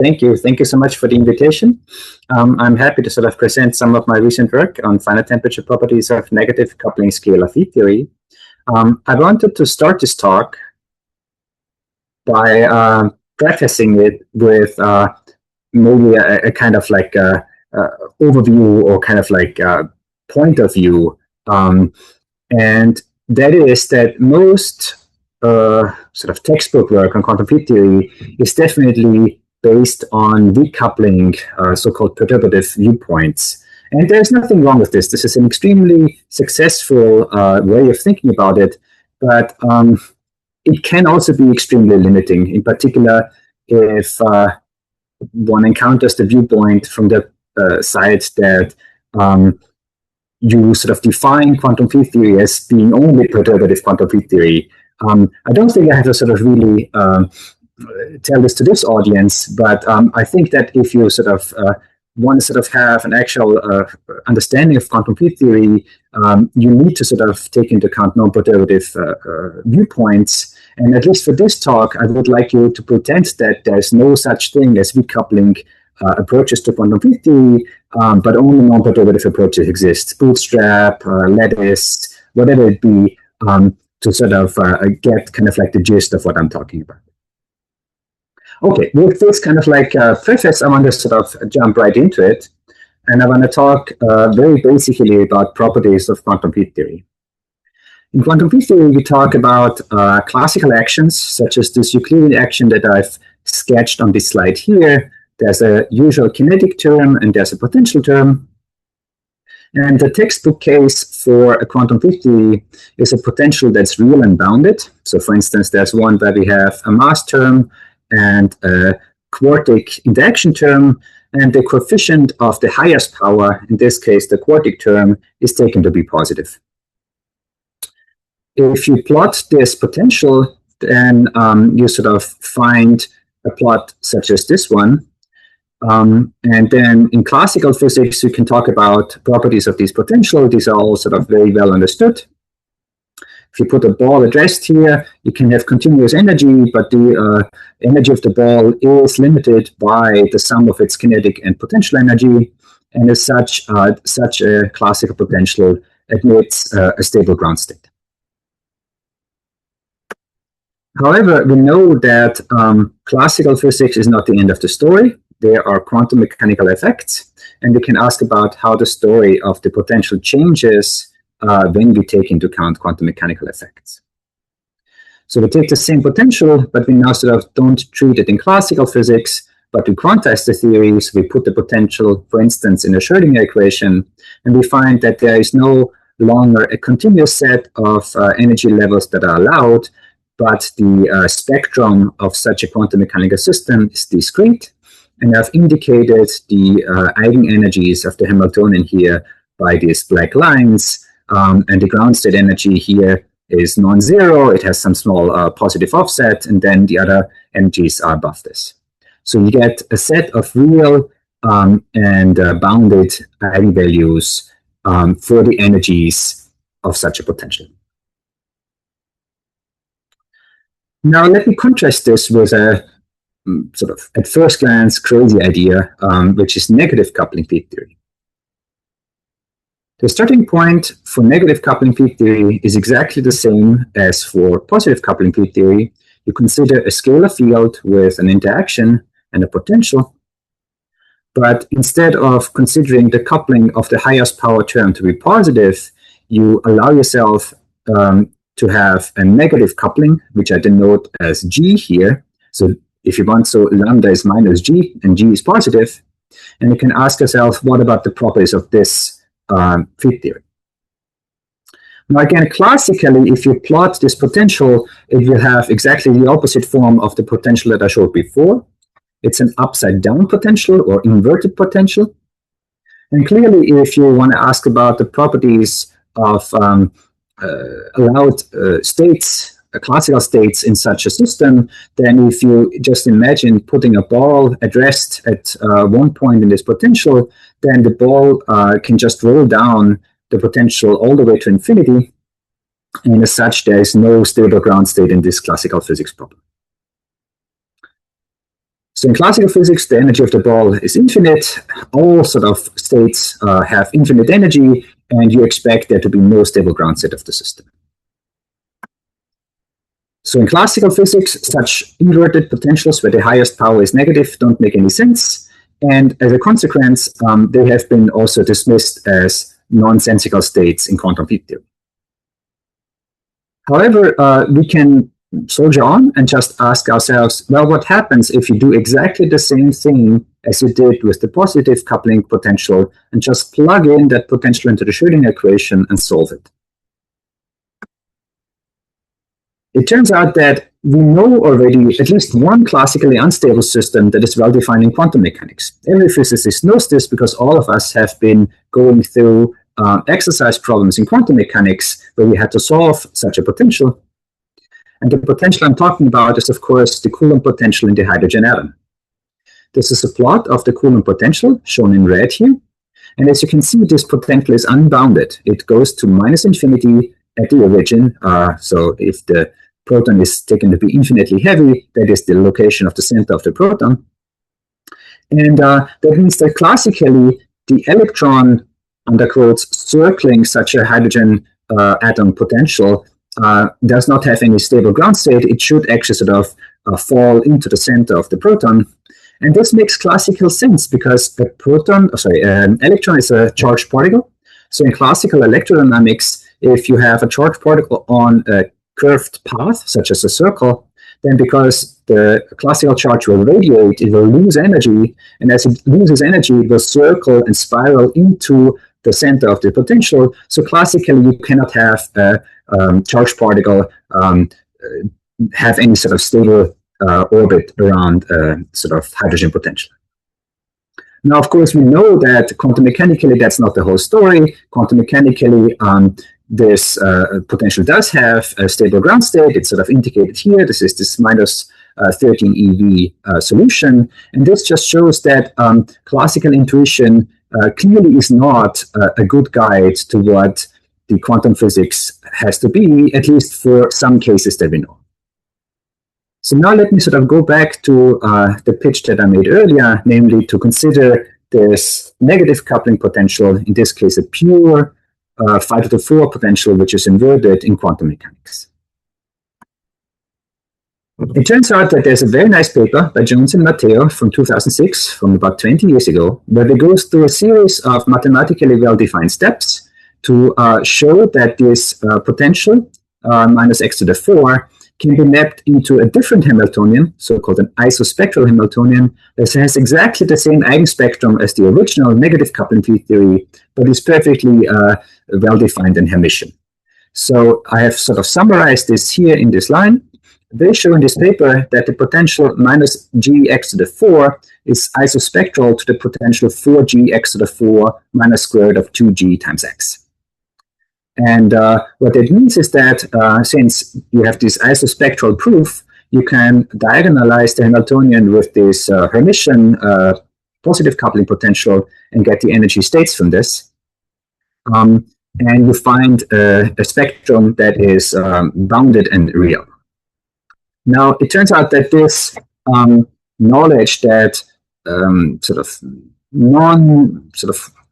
Thank you. Thank you so much for the invitation. I'm happy to sort of present some of my recent work on finite temperature properties of negative coupling scalar field theory. I wanted to start this talk by prefacing it with maybe a kind of like overview or kind of like point of view. And that is that most sort of textbook work on quantum field theory is definitely based on decoupling so-called perturbative viewpoints. And there's nothing wrong with this. This is an extremely successful way of thinking about it, but it can also be extremely limiting, in particular if one encounters the viewpoint from the side that you sort of define quantum field theory as being only perturbative quantum field theory. I don't think I have to sort of really tell this to this audience, but I think that if you sort of want to sort of have an actual understanding of quantum field theory, you need to sort of take into account non-perturbative viewpoints. And at least for this talk, I would like you to pretend that there's no such thing as decoupling approaches to quantum field theory, but only non-perturbative approaches exist. Bootstrap, lattice, whatever it be, to sort of get kind of like the gist of what I'm talking about. Okay, with this kind of like preface, I want to sort of jump right into it. And I want to talk very basically about properties of quantum field theory. In quantum field theory, we talk about classical actions, such as this Euclidean action that I've sketched on this slide here. There's a usual kinetic term, and there's a potential term. And the textbook case for a quantum field theory is a potential that's real and bounded. So for instance, there's one where we have a mass term and a quartic interaction term, and the coefficient of the highest power, in this case the quartic term, is taken to be positive. If you plot this potential, then you sort of find a plot such as this one. And then in classical physics, you can talk about properties of these potential. These are all sort of very well understood. If you put a ball at rest here, you can have continuous energy, but the energy of the ball is limited by the sum of its kinetic and potential energy. And as such, such a classical potential admits a stable ground state. However, we know that classical physics is not the end of the story. There are quantum mechanical effects, and we can ask about how the story of the potential changes when we take into account quantum mechanical effects. So we take the same potential, but we now sort of don't treat it in classical physics, but we quantize the theories. We put the potential, for instance, in a Schrödinger equation, and we find that there is no longer a continuous set of energy levels that are allowed, but the spectrum of such a quantum mechanical system is discrete. And I've indicated the eigenenergies of the Hamiltonian here by these black lines. And the ground state energy here is non-zero. It has some small positive offset, and then the other energies are above this. So you get a set of real and bounded eigenvalues for the energies of such a potential. Now let me contrast this with a sort of, at first glance, crazy idea, which is negative coupling field theory. The starting point for negative coupling field theory is exactly the same as for positive coupling field theory. You consider a scalar field with an interaction and a potential, but instead of considering the coupling of the highest power term to be positive, you allow yourself to have a negative coupling, which I denote as G here. So if you want, so lambda is minus G and G is positive. And you can ask yourself, what about the properties of this field theory? Now again, classically, if you plot this potential, it will have exactly the opposite form of the potential that I showed before. It's an upside down potential or inverted potential. And clearly, if you want to ask about the properties of allowed states, classical states in such a system, then if you just imagine putting a ball at rest at one point in this potential, then the ball can just roll down the potential all the way to infinity. And as such, there is no stable ground state in this classical physics problem. So in classical physics, the energy of the ball is infinite. All sort of states have infinite energy, and you expect there to be no stable ground state of the system. So in classical physics, such inverted potentials where the highest power is negative don't make any sense. And as a consequence, they have been also dismissed as nonsensical states in quantum field theory. However, we can soldier on and just ask ourselves, well, what happens if you do exactly the same thing as you did with the positive coupling potential and just plug in that potential into the Schrödinger equation and solve it? It turns out that we know already at least one classically unstable system that is well defined in quantum mechanics. Every physicist knows this because all of us have been going through exercise problems in quantum mechanics where we had to solve such a potential. And the potential I'm talking about is, of course, the Coulomb potential in the hydrogen atom. This is a plot of the Coulomb potential, shown in red here. And as you can see, this potential is unbounded. It goes to minus infinity at the origin. So if the proton is taken to be infinitely heavy, that is the location of the center of the proton. And that means that classically, the electron, under quotes, circling such a hydrogen atom potential does not have any stable ground state. It should actually sort of fall into the center of the proton. And this makes classical sense because an electron is a charged particle. So in classical electrodynamics, if you have a charged particle on a curved path, such as a circle, then because the classical charge will radiate, it will lose energy. And as it loses energy, it will circle and spiral into the center of the potential. So classically, you cannot have a charged particle have any sort of stable orbit around sort of hydrogen potential. Now, of course, we know that quantum mechanically, that's not the whole story. Quantum mechanically, this potential does have a stable ground state. It's sort of indicated here. This is this minus 13 eV solution. And this just shows that classical intuition clearly is not a good guide to what the quantum physics has to be, at least for some cases that we know. So now let me sort of go back to the pitch that I made earlier, namely to consider this negative coupling potential, in this case a pure 5 to the 4 potential, which is inverted in quantum mechanics. It turns out that there's a very nice paper by Jones and Matteo from 2006, from about 20 years ago, where they go through a series of mathematically well-defined steps to show that this potential, minus x to the 4, can be mapped into a different Hamiltonian, so-called an isospectral Hamiltonian, that has exactly the same eigenspectrum as the original negative coupling field theory, but is perfectly well-defined in Hermitian. So I have sort of summarized this here in this line. They show in this paper that the potential minus gx to the 4 is isospectral to the potential 4gx to the 4 minus square root of 2g times x. And what that means is that since you have this isospectral proof, you can diagonalize the Hamiltonian with this Hermitian positive coupling potential and get the energy states from this. And you find a spectrum that is bounded and real. Now, it turns out that this knowledge that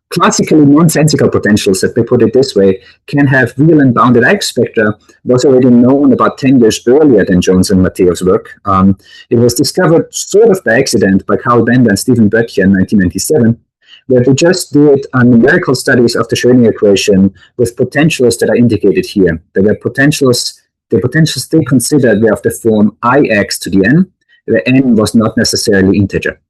classically nonsensical potentials, if they put it this way, can have real and bounded eigenspectra was already known about 10 years earlier than Jones and Matteo's work. It was discovered sort of by accident by Carl Bender and Stephen Böttcher in 1997, where they just did numerical studies of the Schrödinger equation with potentials that are indicated here. There were potentials, the potentials they considered were of the form ix to the n, where n was not necessarily integer.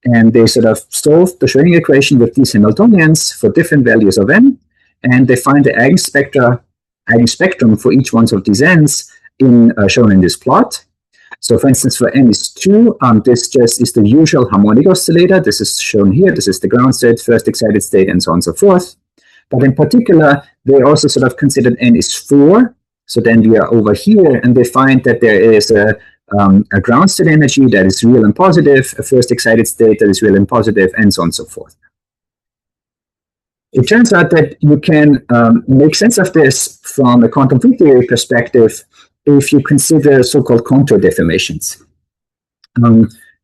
And they sort of solved the Schrödinger equation with these Hamiltonians for different values of n, and they find the eigenspectrum for each one of these n's shown in this plot. So for instance, for n is 2, this just is the usual harmonic oscillator. This is shown here. This is the ground state, first excited state, and so on and so forth. But in particular, they also sort of considered n is 4. So then we are over here, and they find that there is a ground state energy that is real and positive, a first excited state that is real and positive, and so on and so forth. It turns out that you can make sense of this from a quantum field theory perspective if you consider so-called contour deformations.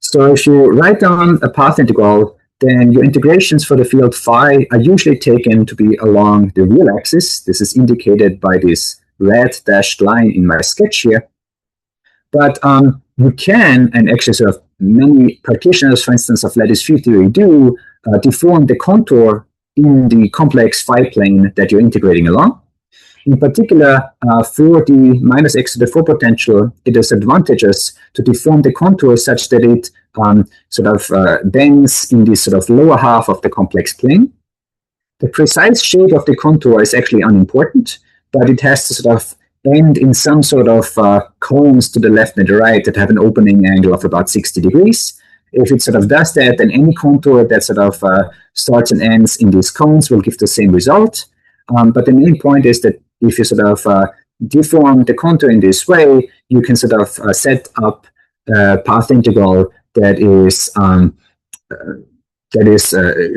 So if you write down a path integral, then your integrations for the field phi are usually taken to be along the real axis. This is indicated by this red dashed line in my sketch here. But you can, and actually sort of many practitioners, for instance, of lattice field theory do, deform the contour in the complex phi plane that you're integrating along. In particular, for the minus x to the 4 potential, it is advantageous to deform the contour such that it bends in the sort of lower half of the complex plane. The precise shape of the contour is actually unimportant, but it has to sort of end in some sort of cones to the left and the right that have an opening angle of about 60 degrees. If it sort of does that, then any contour that sort of starts and ends in these cones will give the same result. But the main point is that if you sort of deform the contour in this way, you can sort of set up a path integral that is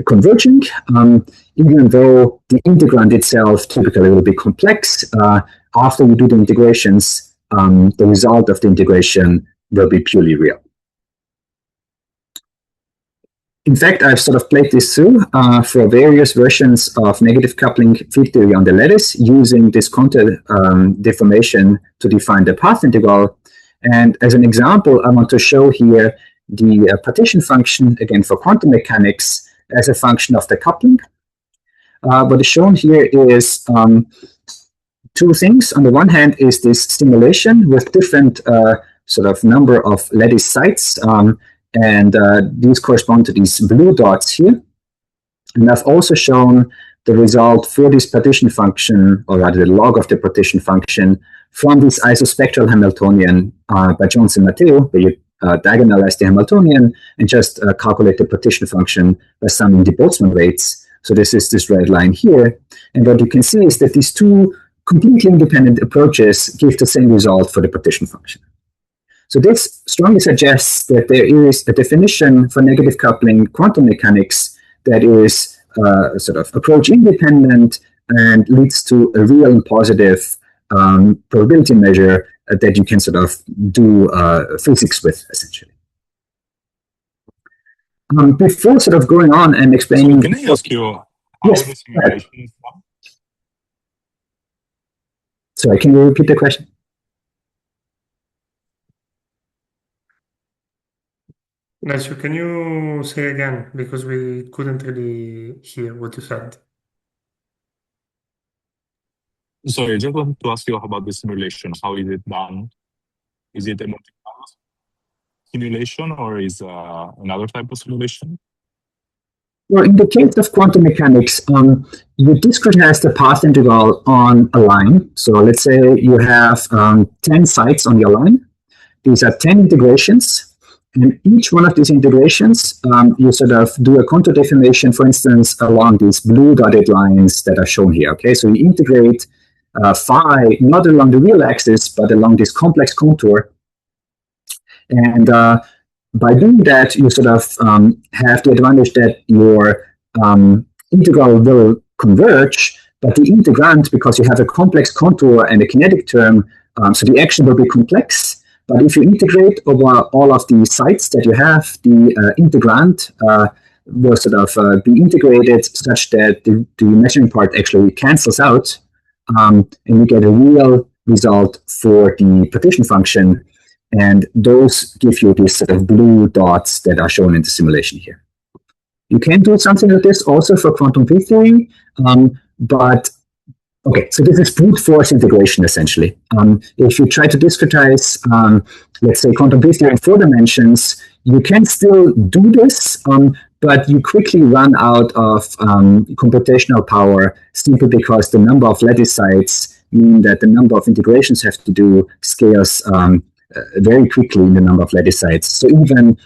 converging, even though the integrand itself typically will be complex. After you do the integrations, the result of the integration will be purely real. In fact, I've sort of played this through for various versions of negative coupling field theory on the lattice using this contour deformation to define the path integral. And as an example, I want to show here the partition function, again for quantum mechanics, as a function of the coupling. What is shown here is two things. On the one hand is this simulation with different sort of number of lattice sites, and these correspond to these blue dots here. And I've also shown the result for this partition function, or rather the log of the partition function, from this isospectral Hamiltonian by Jones and Matteo, where you diagonalize the Hamiltonian and just calculate the partition function by summing the Boltzmann weights. So this is this red line here. And what you can see is that these two completely independent approaches give the same result for the partition function. So this strongly suggests that there is a definition for negative coupling quantum mechanics that is sort of approach independent and leads to a real and positive probability measure that you can sort of do physics with, essentially. Before sort of going on and explaining... So can I ask you how yes, the simulation is done? Sorry, can you repeat the question? Ignacio, can you say again? Because we couldn't really hear what you said. Sorry, I just wanted to ask you about the simulation. How is it done? Is it a multi-cloud simulation or is another type of simulation? Well, in the case of quantum mechanics, you discretize the path integral on a line. So let's say you have 10 sites on your line. These are 10 integrations. And each one of these integrations, you sort of do a contour deformation, for instance, along these blue dotted lines that are shown here. Okay, so you integrate phi not along the real axis, but along this complex contour. And by doing that, you sort of have the advantage that your integral will converge, but the integrand, because you have a complex contour and a kinetic term, so the action will be complex. But if you integrate over all of the sites that you have, the integrand will sort of be integrated such that the measuring part actually cancels out, and you get a real result for the partition function. And those give you these sort of blue dots that are shown in the simulation here. You can do something like this also for quantum field theory, but okay, so this is brute force integration, essentially. If you try to discretize, let's say, quantum field theory in 4 dimensions, you can still do this, but you quickly run out of computational power simply because the number of lattice sites mean that the number of integrations have to do scales very quickly in the number of lattice sites. So even,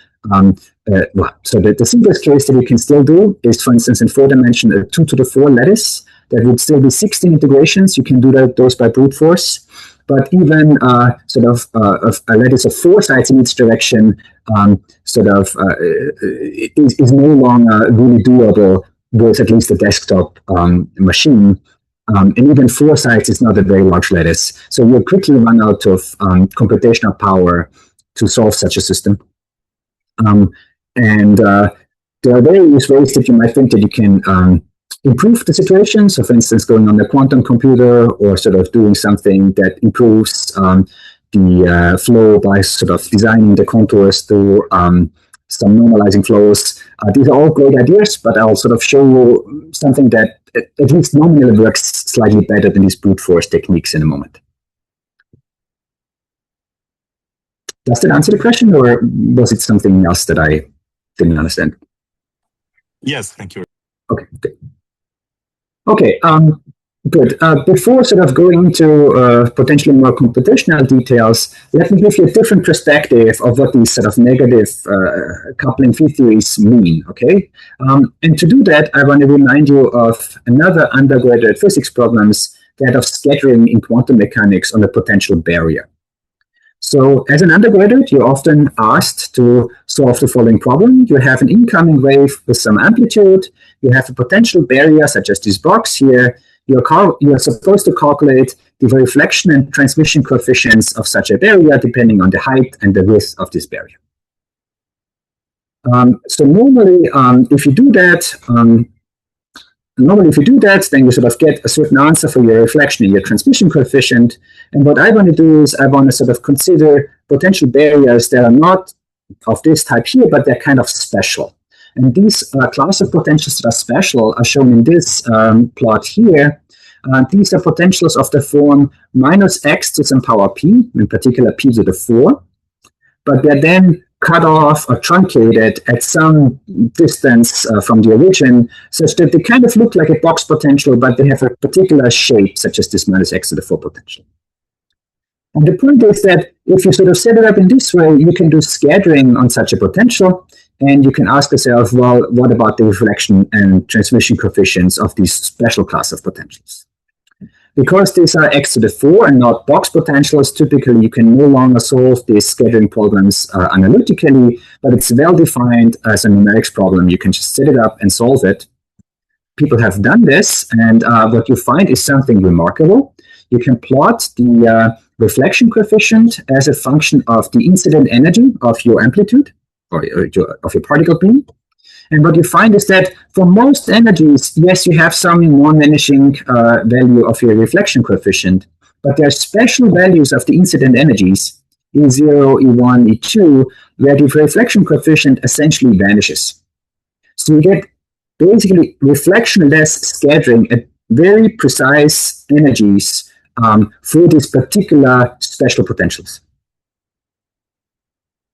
so the simplest case that you can still do is, for instance, in 4 dimension, a 2 to the 4 lattice. That would still be 16 integrations. You can do those by brute force. But even sort of a lattice of 4 sites in each direction is no longer really doable with at least a desktop machine. And even 4 sites is not a very large lattice. So you'll quickly run out of computational power to solve such a system. And there are various ways that you might think that you can improve the situation. So, for instance, going on the quantum computer, or sort of doing something that improves the flow by sort of designing the contours through some normalizing flows. These are all great ideas, but I'll sort of show you something that at least nominally works slightly better than these brute force techniques in a moment. Does that answer the question, or was it something else that I didn't understand? Yes, thank you. Okay, good. Okay, good. Before sort of going into potentially more computational details, let me give you a different perspective of what these sort of negative coupling field theories mean, okay? And to do that, I want to remind you of another undergraduate physics problems, that of scattering in quantum mechanics on the potential barrier. So as an undergraduate, you're often asked to solve the following problem. You have an incoming wave with some amplitude. You have a potential barrier, such as this box here. You're supposed to calculate the reflection and transmission coefficients of such a barrier, depending on the height and the width of this barrier. So normally, if you do that, then you sort of get a certain answer for your reflection and your transmission coefficient. And what I want to do is I want to sort of consider potential barriers that are not of this type here, but they're kind of special. And these class of potentials that are special are shown in this plot here. These are potentials of the form minus x to some power p, in particular p to the 4. But they're then cut off or truncated at some distance from the origin, such that they kind of look like a box potential, but they have a particular shape, such as this minus x to the 4 potential. And the point is that if you sort of set it up in this way, you can do scattering on such a potential, and you can ask yourself, well, what about the reflection and transmission coefficients of these special class of potentials? Because these are x to the 4 and not box potentials, typically you can no longer solve these scattering problems analytically, but it's well defined as a numerics problem. You can just set it up and solve it. People have done this, and what you find is something remarkable. You can plot the reflection coefficient as a function of the incident energy of your amplitude, or of your particle beam. And what you find is that for most energies, yes, you have some non-vanishing value of your reflection coefficient, but there are special values of the incident energies, E0, E1, E2, where the reflection coefficient essentially vanishes. So you get basically reflection-less scattering at very precise energies for these particular special potentials.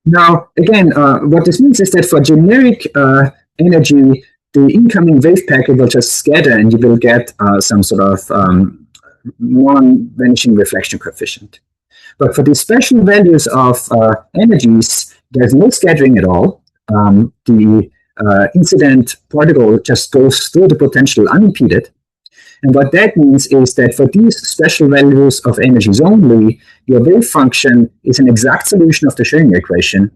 Now, again, what this means is that for generic energy, the incoming wave packet will just scatter, and you will get some sort of non-vanishing reflection coefficient. But for the special values of energies, there's no scattering at all. The incident particle just goes through the potential unimpeded. And what that means is that for these special values of energies only, your wave function is an exact solution of the Schrödinger equation,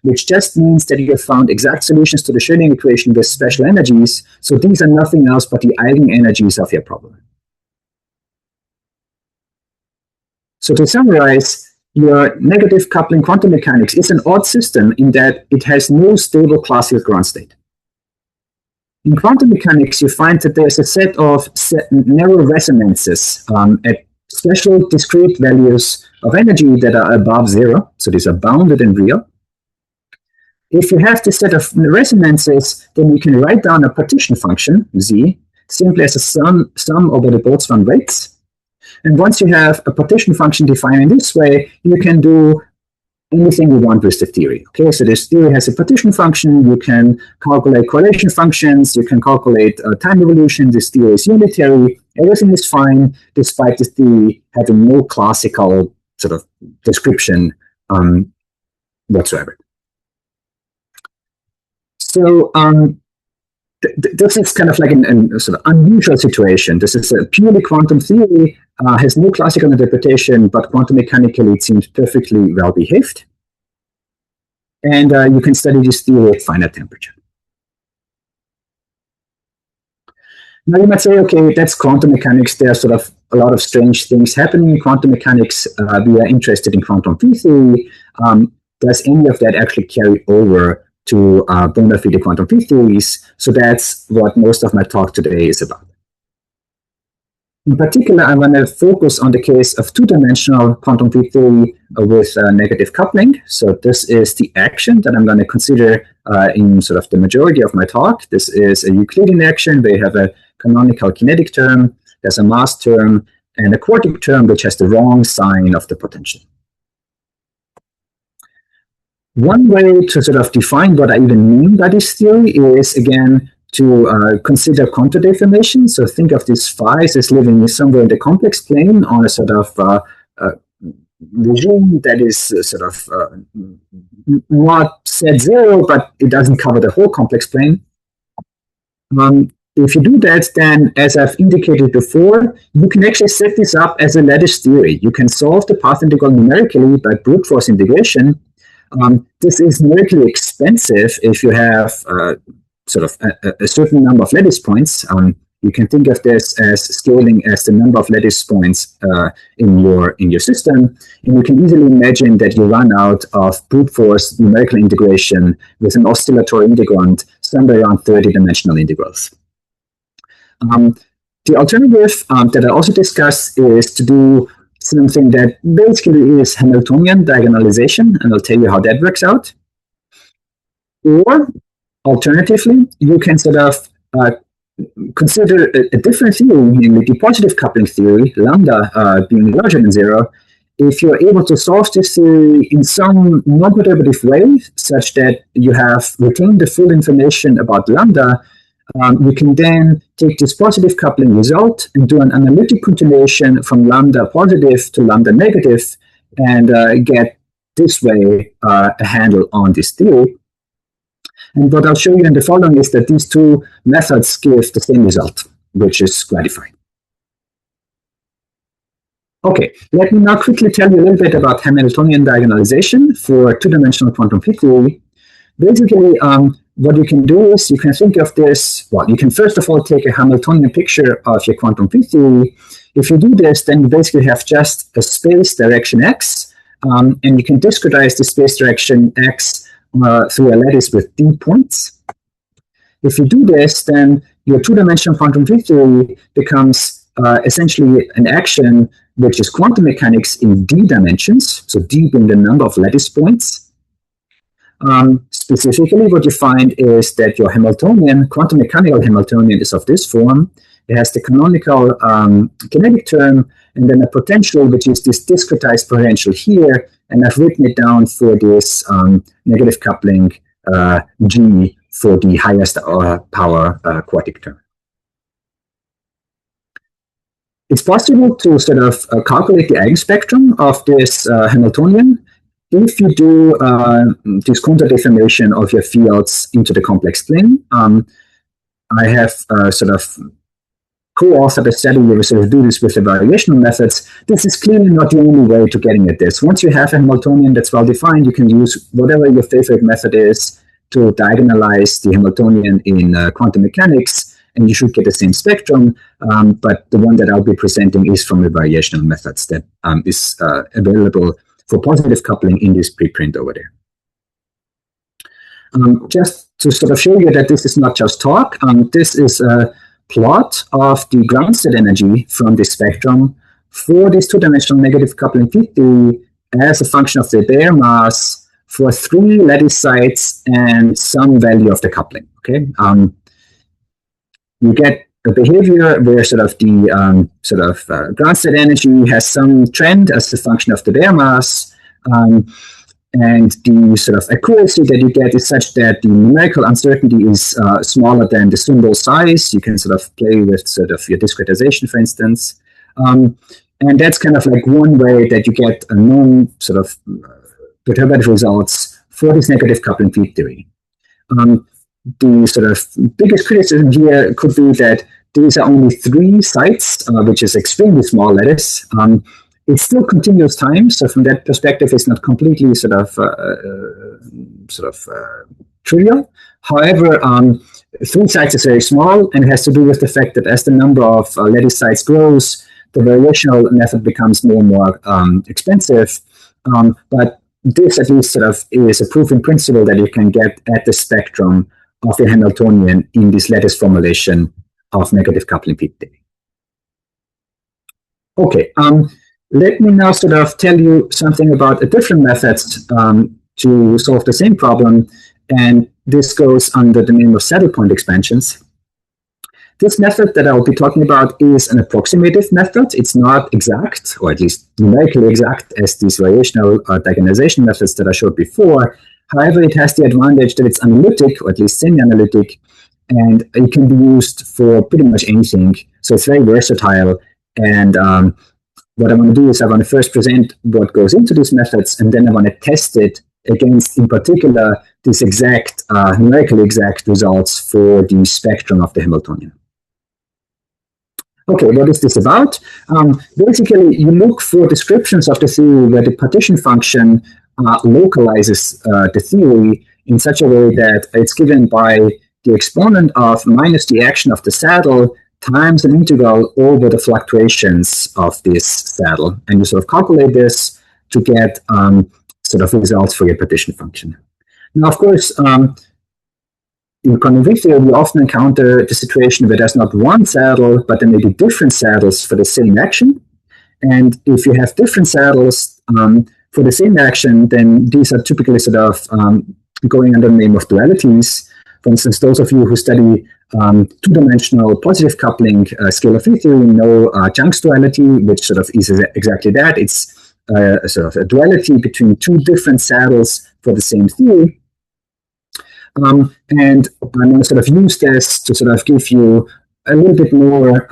which just means that you have found exact solutions to the Schrödinger equation with special energies. So these are nothing else but the eigenenergies of your problem. So to summarize, your negative coupling quantum mechanics is an odd system in that it has no stable classical ground state. In quantum mechanics, you find that there's a set of narrow resonances at special discrete values of energy that are above 0. So these are bounded and real. If you have this set of resonances, then you can write down a partition function, z, simply as a sum over the Boltzmann weights. And once you have a partition function defined in this way, you can do anything you want with the theory. Okay, so this theory has a partition function. You can calculate correlation functions. You can calculate time evolution. This theory is unitary. Everything is fine, despite this theory having no classical sort of description whatsoever. So this is kind of like a sort of unusual situation. This is a purely quantum theory, has no classical interpretation, but quantum mechanically it seems perfectly well behaved. And you can study this theory at finite temperature. Now you might say, okay, that's quantum mechanics. There are sort of a lot of strange things happening in quantum mechanics. We are interested in quantum field theory. does any of that actually carry over to bona fide quantum field theories? So that's what most of my talk today is about. In particular, I want to focus on the case of two-dimensional quantum field theory with negative coupling. So this is the action that I'm going to consider in sort of the majority of my talk. This is a Euclidean action where you have a canonical kinetic term, there's a mass term, and a quartic term which has the wrong sign of the potential. One way to sort of define what I even mean by this theory is, again, to consider contour deformation. So think of these phi's as living somewhere in the complex plane on a sort of regime that is sort of not set zero, but it doesn't cover the whole complex plane. If you do that, then, as I've indicated before, you can actually set this up as a lattice theory. You can solve the path integral numerically by brute force integration. This is numerically expensive if you have sort of a certain number of lattice points. You can think of this as scaling as the number of lattice points in your system, and you can easily imagine that you run out of brute force numerical integration with an oscillatory integrand somewhere around 30-dimensional integrals. The alternative that I also discussed is to do something that basically is Hamiltonian diagonalization, and I'll tell you how that works out. Or, alternatively, you can sort of consider a different theory, namely the positive coupling theory, lambda being larger than zero. If you're able to solve this theory in some non-perturbative way, such that you have retained the full information about lambda, you can then take this positive coupling result and do an analytic continuation from lambda positive to lambda negative and get this way a handle on this theory. And what I'll show you in the following is that these two methods give the same result, which is gratifying. Okay, let me now quickly tell you a little bit about Hamiltonian diagonalization for two-dimensional quantum field theory. Basically, what you can do is you can think of this, well, you can first of all take a Hamiltonian picture of your quantum field theory. If you do this, then you basically have just a space direction x, and you can discretize the space direction x through a lattice with d points. If you do this, then your two-dimensional quantum field theory becomes essentially an action which is quantum mechanics in d dimensions, so d being the number of lattice points. Specifically, what you find is that your Hamiltonian, quantum mechanical Hamiltonian, is of this form. It has the canonical kinetic term, and then a potential, which is this discretized potential here, and I've written it down for this negative coupling G for the highest power quartic term. It's possible to sort of calculate the eigenspectrum of this Hamiltonian if you do this contour deformation of your fields into the complex plane. I have sort of co-authored a study where we sort of do this with the variational methods. This is clearly not the only way to getting at this. Once you have a Hamiltonian that's well defined, you can use whatever your favorite method is to diagonalize the Hamiltonian in quantum mechanics, and you should get the same spectrum. But the one that I'll be presenting is from the variational methods that is available for positive coupling in this preprint over there. Just to sort of show you that this is not just talk, this is a plot of the ground state energy from the spectrum for this two-dimensional negative coupling field theory as a function of the bare mass for 3 lattice sites and some value of the coupling. Okay, you get a behavior where sort of the ground state energy has some trend as a function of the bare mass, and the sort of accuracy that you get is such that the numerical uncertainty is smaller than the symbol size. You can sort of play with sort of your discretization, for instance. And that's kind of like one way that you get a known sort of perturbative results for this negative coupling field theory. The sort of biggest criticism here could be that these are only 3 sites, which is extremely small lattice. It's still continuous time, so from that perspective, it's not completely sort of trivial. However, 3 sites is very small, and it has to do with the fact that as the number of lattice sites grows, the variational method becomes more and more expensive. But this at least sort of is a proof in principle that you can get at the spectrum of a Hamiltonian in this lattice formulation of negative coupling peak day. Okay, let me now sort of tell you something about a different methods to solve the same problem, and this goes under the name of saddle point expansions. This method that I'll be talking about is an approximative method. It's not exact, or at least numerically exact, as these variational diagonalization methods that I showed before. However, it has the advantage that it's analytic, or at least semi-analytic, and it can be used for pretty much anything. So it's very versatile. And what I want to do is I want to first present what goes into these methods, and then I want to test it against, in particular, these exact, numerically exact results for the spectrum of the Hamiltonian. Okay, what is this about? Basically, you look for descriptions of the theory where the partition function localizes the theory in such a way that it's given by the exponent of minus the action of the saddle times an integral over the fluctuations of this saddle. And you sort of calculate this to get sort of results for your partition function. Now, of course, in quantum field theory, we often encounter the situation where there's not one saddle, but there may be different saddles for the same action. And if you have different saddles for the same action, then these are typically sort of going under the name of dualities. For instance, those of you who study two-dimensional positive coupling scalar field theory know Young's duality, which sort of is exactly that. It's sort of a duality between two different saddles for the same theory. And I'm going to sort of use this to sort of give you a little bit more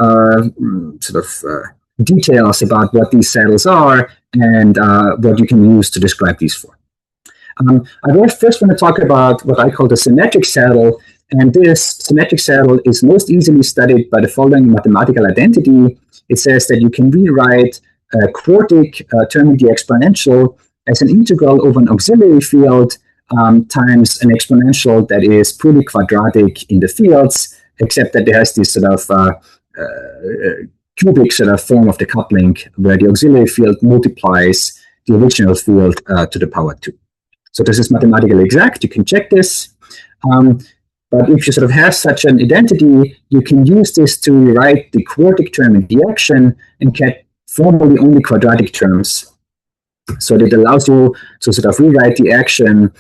details about what these saddles are and what you can use to describe these for. I first want to talk about what I call the symmetric saddle, and this symmetric saddle is most easily studied by the following mathematical identity. It says that you can rewrite a quartic term in the exponential as an integral over an auxiliary field times an exponential that is purely quadratic in the fields, except that there has this sort of cubic sort of form of the coupling where the auxiliary field multiplies the original field to the power 2. So this is mathematically exact. You can check this. But if you sort of have such an identity, you can use this to rewrite the quartic term in the action and get formally only quadratic terms. So that allows you to sort of rewrite the action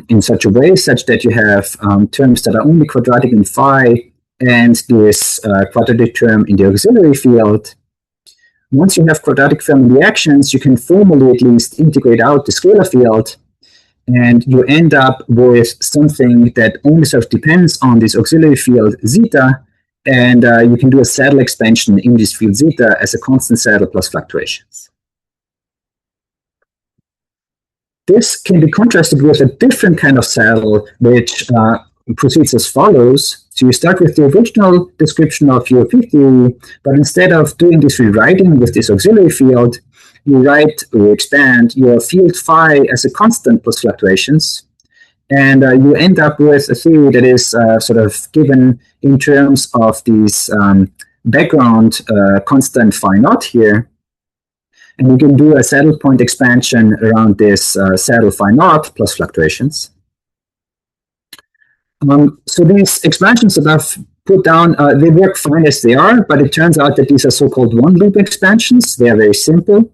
in such a way such that you have terms that are only quadratic in phi and this quadratic term in the auxiliary field. Once you have quadratic form in the actions, you can formally at least integrate out the scalar field, and you end up with something that only sort of depends on this auxiliary field zeta, and you can do a saddle expansion in this field zeta as a constant saddle plus fluctuations. This can be contrasted with a different kind of saddle, which proceeds as follows. So you start with the original description of your field theory, but instead of doing this rewriting with this auxiliary field, you write or expand your field phi as a constant plus fluctuations, and you end up with a theory that is sort of given in terms of these background constant phi naught here. And you can do a saddle point expansion around this saddle phi naught plus fluctuations. So these expansions that I've put down, they work fine as they are, but it turns out that these are so-called one-loop expansions. They are very simple.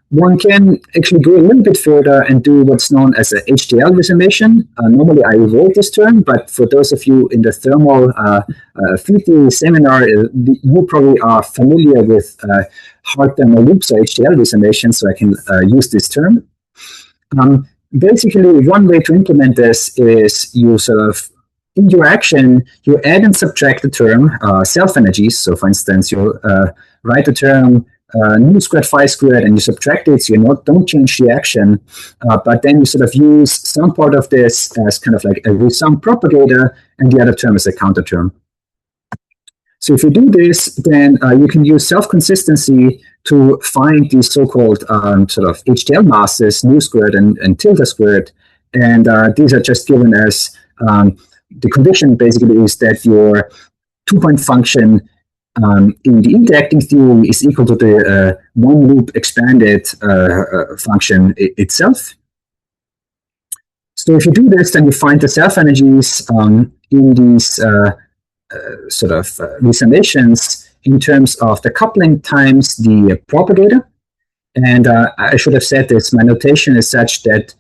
One can actually go a little bit further and do what's known as a HDL resummation. Normally, I avoid this term, but for those of you in the thermal field theory seminar, you probably are familiar with hard thermal loops or HDL resummation, so I can use this term. Basically, one way to implement this is you sort of, in your action, you add and subtract the term self-energies. So, for instance, you write the term nu squared phi squared and you subtract it, so you don't change the action, but then you sort of use some part of this as kind of like a resum propagator and the other term as a counter term. So if you do this, then you can use self-consistency to find these so-called sort of HDL masses, nu squared and tilde squared, and these are just given as the condition basically is that your two-point function in the interacting theory is equal to the one loop expanded function itself. So if you do this, then you find the self-energies in these resumations in terms of the coupling times the propagator. And I should have said this, my notation is such that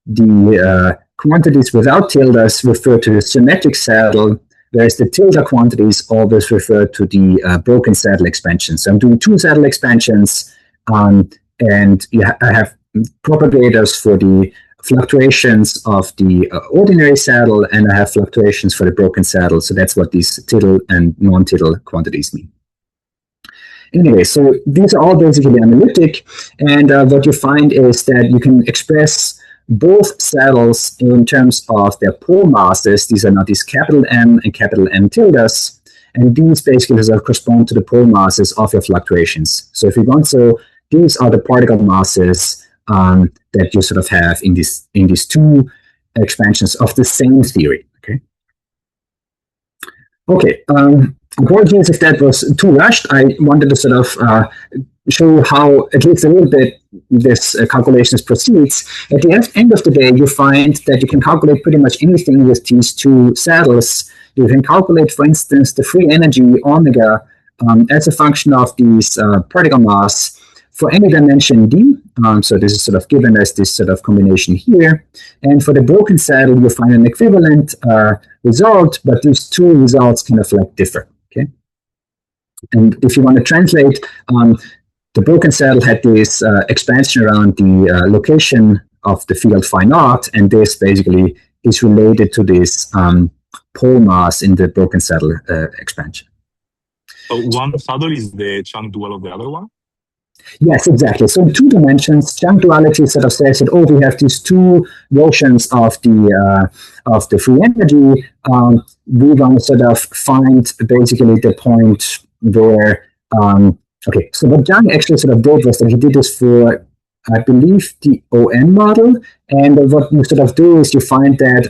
the quantities without tildes refer to the symmetric saddle, whereas the tilde quantities always refer to the broken saddle expansion. So I'm doing two saddle expansions, and I have propagators for the fluctuations of the ordinary saddle, and I have fluctuations for the broken saddle. So that's what these tittle and non-tittle quantities mean. Anyway, so these are all basically analytic, and what you find is that you can express both saddles in terms of their pole masses. These are now these capital M and capital M tildes, and these basically correspond to the pole masses of your fluctuations. So if you want, so these are the particle masses that you sort of have in these two expansions of the same theory. Okay. Apologies if that was too rushed. I wanted to sort of show how, at least a little bit, this calculations proceeds. At the end of the day, you find that you can calculate pretty much anything with these two saddles. You can calculate, for instance, the free energy omega as a function of these particle mass for any dimension d. So this is sort of given as this sort of combination here. And for the broken saddle, you find an equivalent result, but these two results kind of like differ. Okay. And if you want to translate, the broken saddle had this expansion around the location of the field phi naught, and this basically is related to this pole mass in the broken saddle expansion. So one saddle is the chunk dual of the other one? Yes, exactly. So in two dimensions, chunk duality sort of says that, oh, we have these two versions of the free energy. We want to sort of find basically the point where, okay, so what Young actually sort of did was that he did this for, I believe, the ON model. And what you sort of do is you find that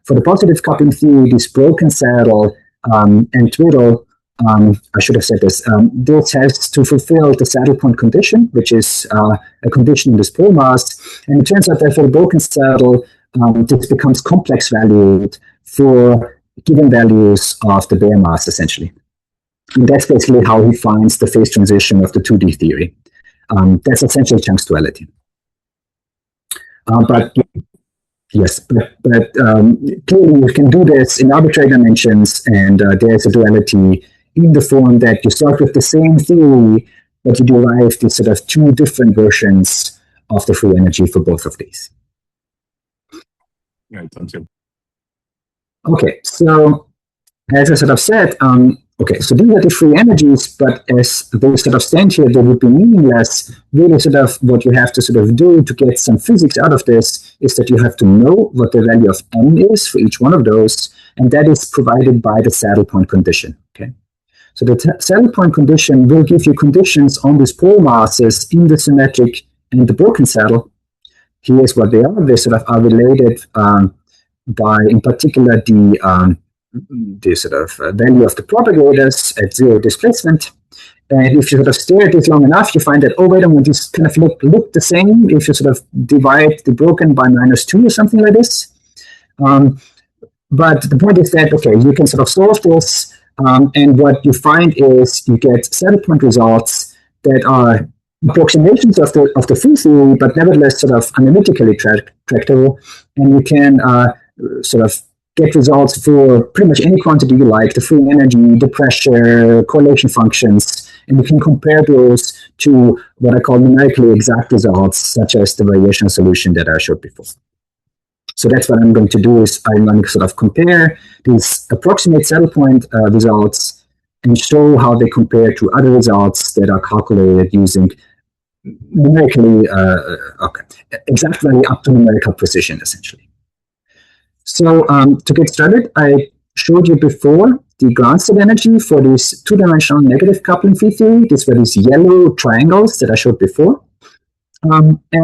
for the positive coupling theory, this broken saddle and twiddle, I should have said this, this has to fulfill the saddle point condition, which is a condition in this pole mass. And it turns out that for the broken saddle, this becomes complex valued for given values of the bare mass, essentially. And that's basically how he finds the phase transition of the 2D theory. That's essentially Chang's duality. But clearly you can do this in arbitrary dimensions, and there's a duality in the form that you start with the same theory, but you derive these sort of two different versions of the free energy for both of these. Right, thank you. Okay, so as I sort of said, okay, so these are the free energies, but as they sort of stand here, they would be meaningless. Really sort of what you have to sort of do to get some physics out of this is that you have to know what the value of m is for each one of those, and that is provided by the saddle point condition, okay? So the saddle point condition will give you conditions on these pole masses in the symmetric and the broken saddle. Here's what they are. They sort of are related by, in particular, the sort of value of the propagators at zero displacement. And if you sort of stare at this long enough, you find that, oh, wait a minute, these kind of look the same if you sort of divide the broken by -2 or something like this. But the point is that, okay, you can sort of solve this, and what you find is you get saddle point results that are approximations of the full theory, but nevertheless sort of analytically tractable, and you can sort of get results for pretty much any quantity you like, the free energy, the pressure, correlation functions, and you can compare those to what I call numerically exact results, such as the variational solution that I showed before. So that's what I'm going to do is I'm going to sort of compare these approximate saddle point results and show how they compare to other results that are calculated using numerically, exact value up to numerical precision, essentially. So to get started, I showed you before the ground state energy for this two-dimensional negative coupling field theory. These were these yellow triangles that I showed before.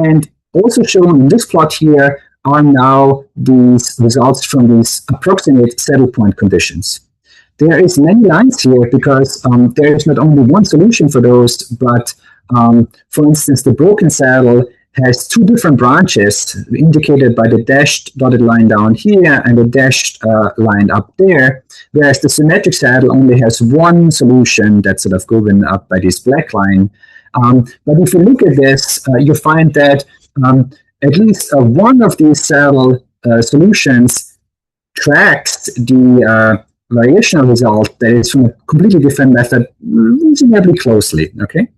And also shown in this plot here are now these results from these approximate saddle point conditions. There is many lines here because there is not only one solution for those, but for instance, the broken saddle has two different branches indicated by the dashed dotted line down here and the dashed line up there, whereas the symmetric saddle only has one solution that's sort of given up by this black line. But if you look at this, you find that at least one of these saddle solutions tracks the variational result that is from a completely different method reasonably closely. Okay,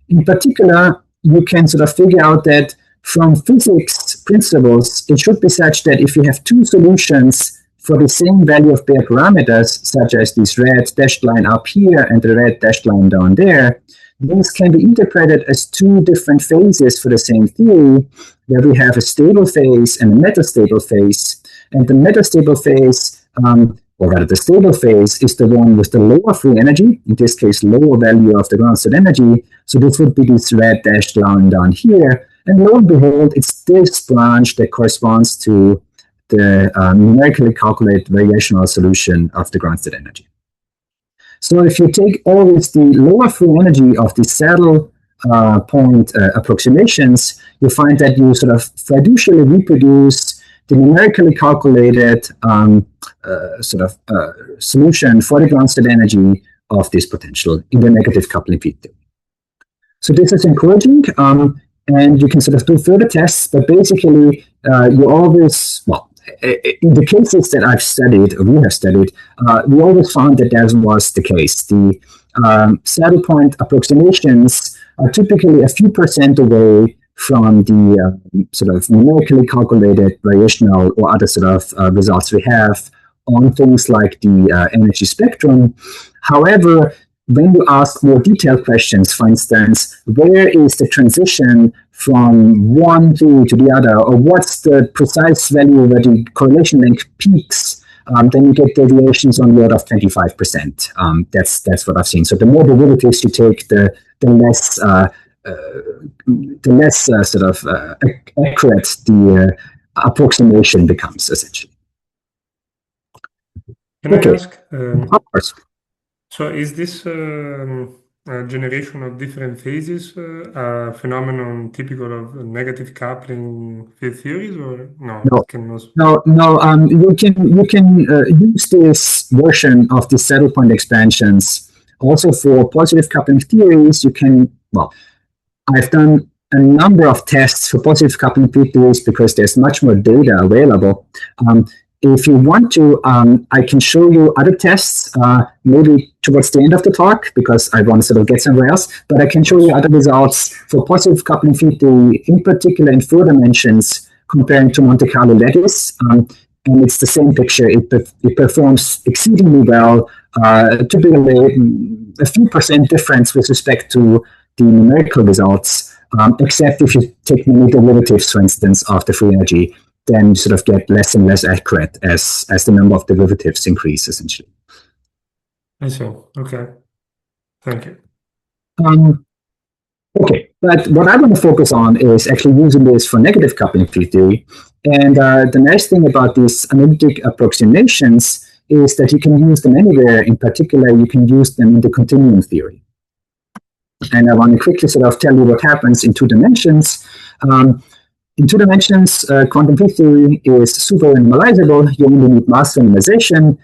in particular, you can sort of figure out that from physics principles, it should be such that if you have two solutions for the same value of Bayer parameters, such as this red dashed line up here and the red dashed line down there, these can be interpreted as two different phases for the same theory, where we have a stable phase and a metastable phase. And the metastable phase, or rather the stable phase, is the one with the lower free energy, in this case lower value of the ground state energy. So this would be this red dashed line down here. And lo and behold, it's this branch that corresponds to the numerically calculated variational solution of the ground state energy. So if you take always the lower free energy of the saddle point approximations, you find that you sort of fiducially reproduce the numerically calculated solution for the ground state energy of this potential in the negative coupling field theory. So this is encouraging, and you can sort of do further tests, but basically you always, well, in the cases that I've studied, or we have studied, we always found that that was the case. The saddle point approximations are typically a few percent away from the sort of numerically calculated variational or other sort of results we have on things like the energy spectrum. However, when you ask more detailed questions, for instance, where is the transition from one theory to the other, or what's the precise value where the correlation length peaks, then you get deviations on the order of 25%. That's what I've seen. So the more derivatives you take, the less accurate the approximation becomes, essentially. Can I ask? Of course. So is this generation of different phases a phenomenon typical of negative coupling field theories, or no? No. You can use this version of the saddle point expansions also for positive coupling theories. You can, well, I've done a number of tests for positive coupling field theories because there's much more data available. If you want to, I can show you other tests, maybe towards the end of the talk, because I want to sort of get somewhere else, but I can show you other results for positive coupling field theory, in particular in 4 dimensions, comparing to Monte Carlo lattice. And it's the same picture. It performs exceedingly well, typically a few percent difference with respect to the numerical results, except if you take many derivatives, for instance, of the free energy, then you sort of get less and less accurate as the number of derivatives increase, essentially. I see. Okay. Thank you. Okay, but what I want to focus on is actually using this for negative coupling field theory. And the nice thing about these analytic approximations is that you can use them anywhere. In particular, you can use them in the continuum theory. And I want to quickly sort of tell you what happens in 2 dimensions. In 2 dimensions, quantum field theory is super normalizable. You only need mass minimization.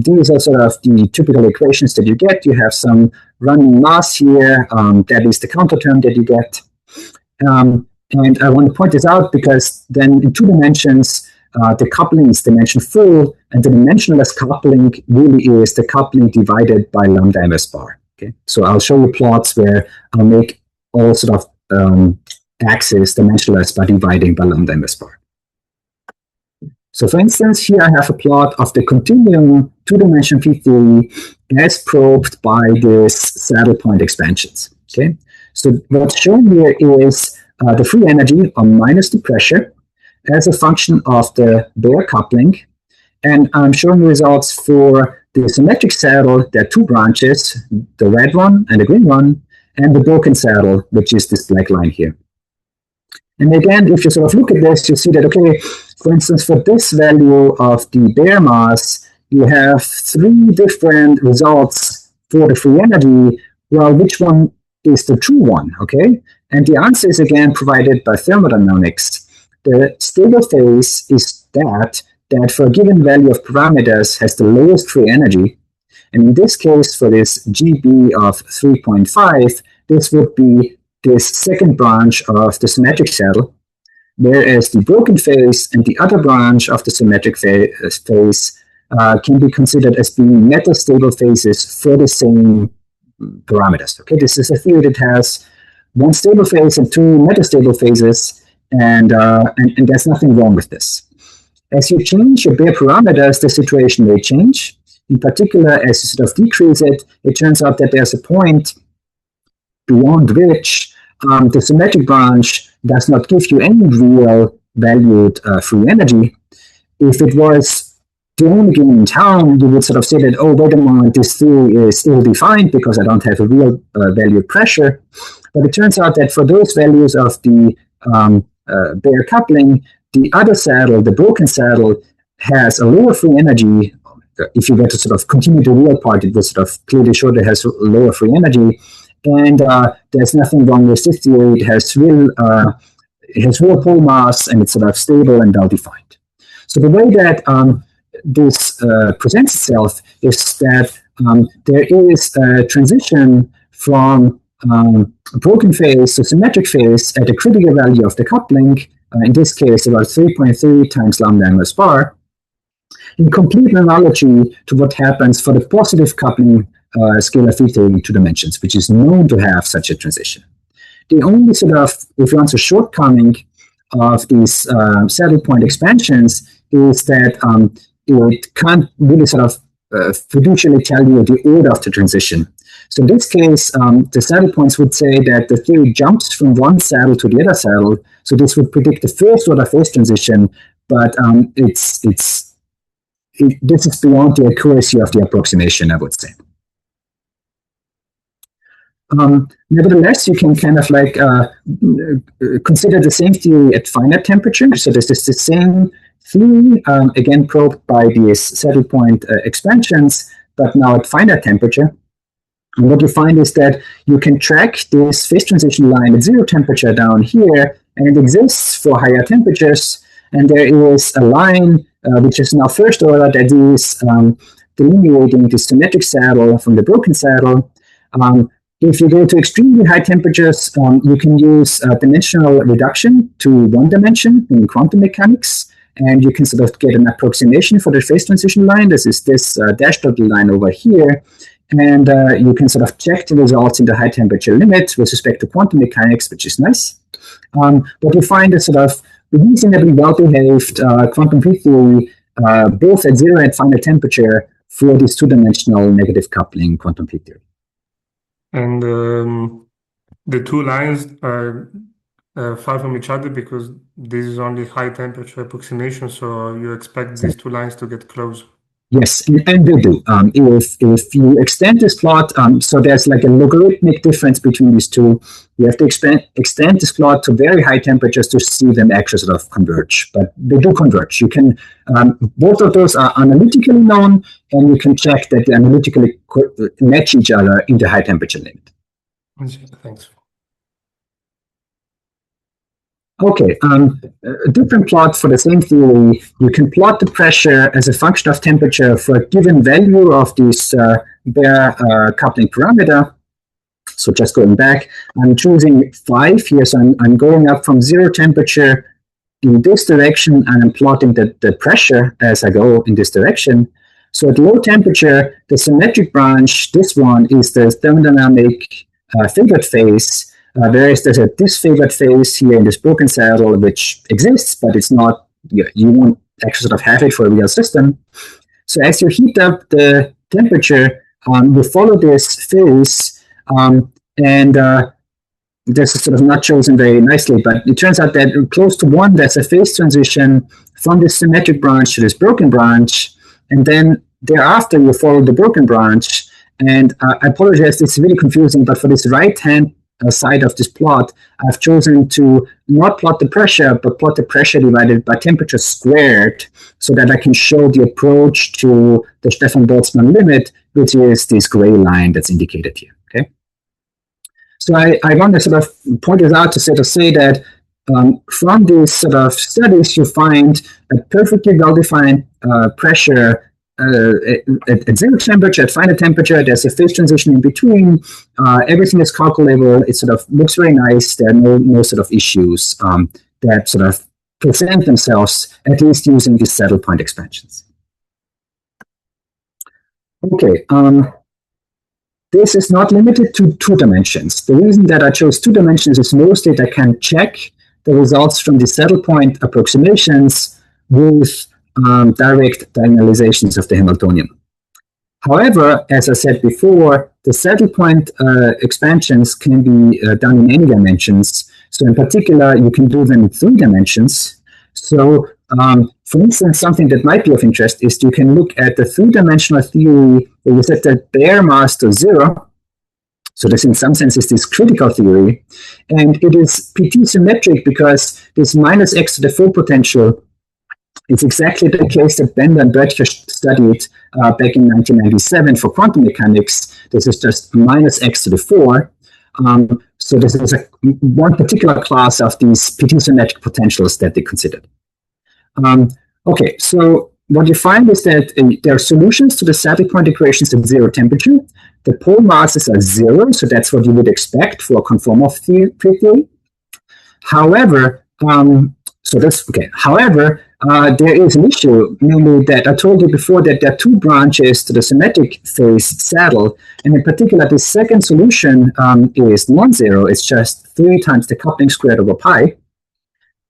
These are sort of the typical equations that you get. You have some running mass here. That is the counter term that you get. And I want to point this out because then in 2 dimensions, the coupling is dimension full, and the dimensionless coupling really is the coupling divided by lambda ms bar. Okay, so I'll show you plots where I'll make all sort of axis dimensionless by dividing by lambda ms bar. So for instance, here I have a plot of the continuum 2-dimension field theory as probed by this saddle point expansions. Okay, so what's shown here is the free energy minus the pressure as a function of the Bayer coupling, and I'm showing results for the symmetric saddle. There are 2 branches, the red one and the green one, and the broken saddle, which is this black line here. And again, if you sort of look at this, you see that, okay, for instance, for this value of the Bayer mass, you have 3 different results for the free energy. Well, which one is the true one, okay? And the answer is again provided by thermodynamics. The stable phase is that for a given value of parameters has the lowest free energy. And in this case, for this GB of 3.5, this would be this second branch of the symmetric saddle, whereas the broken phase and the other branch of the symmetric phase can be considered as being metastable phases for the same parameters. Okay, this is a theory that has one stable phase and two metastable phases, and there's nothing wrong with this. As you change your bare parameters, the situation may change. In particular, as you sort of decrease it, it turns out that there's a point beyond which the symmetric branch does not give you any real valued free energy. If it was the only game in town, you would sort of say that, oh, wait a moment, this theory is still defined because I don't have a real valued pressure. But it turns out that for those values of the bare coupling, the other saddle, the broken saddle, has a lower free energy. If you were to sort of continue the real part, it would sort of clearly show that it has lower free energy. And there's nothing wrong with this theory. It has real pole mass, and it's sort of stable and well-defined. So the way that this presents itself is that there is a transition from broken phase to symmetric phase at a critical value of the coupling, in this case about 3.3 times lambda ms bar, in complete analogy to what happens for the positive coupling scalar field theory in two dimensions, which is known to have such a transition. The only sort of, if you want to, shortcoming of these saddle point expansions is that it can't really sort of fiducially tell you the order of the transition. So in this case, the saddle points would say that the theory jumps from one saddle to the other saddle. So this would predict the first order phase transition, but this is beyond the accuracy of the approximation, I would say. Nevertheless, you can kind of like consider the same theory at finite temperature. So this is the same theory, again probed by these saddle point expansions, but now at finite temperature. And what you find is that you can track this phase transition line at zero temperature down here, and it exists for higher temperatures. And there is a line which is now first order that is delineating the symmetric saddle from the broken saddle. If you go to extremely high temperatures, you can use dimensional reduction to one dimension in quantum mechanics, and you can sort of get an approximation for the phase transition line. This is this dashed dotted line over here. And you can sort of check the results in the high temperature limit with respect to quantum mechanics, which is nice. But you find a sort of reasonably well-behaved quantum field theory, both at zero and finite temperature, for this two-dimensional negative coupling quantum field theory. And the two lines are far from each other because this is only high temperature approximation, so you expect these two lines to get close. Yes, and they do. If you extend this plot, so there's like a logarithmic difference between these two. You have to extend this plot to very high temperatures to see them actually sort of converge. But they do converge. You can both of those are analytically known, and you can check that they analytically match each other in the high temperature limit. Thanks. Okay, a different plot for the same theory. You can plot the pressure as a function of temperature for a given value of this bare coupling parameter. So just going back, I'm choosing 5 here. So I'm going up from zero temperature in this direction, and I'm plotting the pressure as I go in this direction. So at low temperature, the symmetric branch, this one, is the thermodynamic favored phase. Whereas there's a disfavored phase here in this broken saddle, which exists, but it's not, you won't actually sort of have it for a real system. So as you heat up the temperature, you follow this phase, and this is sort of not chosen very nicely, but it turns out that close to 1, there's a phase transition from this symmetric branch to this broken branch, and then thereafter you follow the broken branch. And I apologize, it's really confusing, but for this right-hand side of this plot, I've chosen to not plot the pressure, but plot the pressure divided by temperature squared, so that I can show the approach to the Stefan Boltzmann limit, which is this gray line that's indicated here. Okay. So I want to sort of point it out to sort of say that from these sort of studies, you find a perfectly well-defined pressure at zero temperature, at finite temperature. There's a phase transition in between. Everything is calculable. It sort of looks very nice. There are no sort of issues that sort of present themselves, at least using these saddle point expansions. Okay. This is not limited to 2 dimensions. The reason that I chose 2 dimensions is mostly that I can check the results from the saddle point approximations with direct diagonalizations of the Hamiltonian. However, as I said before, the saddle point expansions can be done in any dimensions. So in particular, you can do them in 3 dimensions. So for instance, something that might be of interest is you can look at the 3-dimensional theory where you set the bare mass to 0. So this, in some sense, is this critical theory. And it is PT symmetric because this minus x to the 4 potential is exactly the case that Bender and Böttcher studied back in 1997 for quantum mechanics. This is just minus x to the 4. So this is one particular class of these PT symmetric potentials that they considered. Okay, so what you find is that there are solutions to the saddle point equations at 0 temperature. The pole masses are 0, so that's what you would expect for a conformal theory. However, there is an issue, namely that I told you before that there are 2 branches to the symmetric phase saddle, and in particular, the second solution is non-zero. It's just 3 times the coupling squared over pi.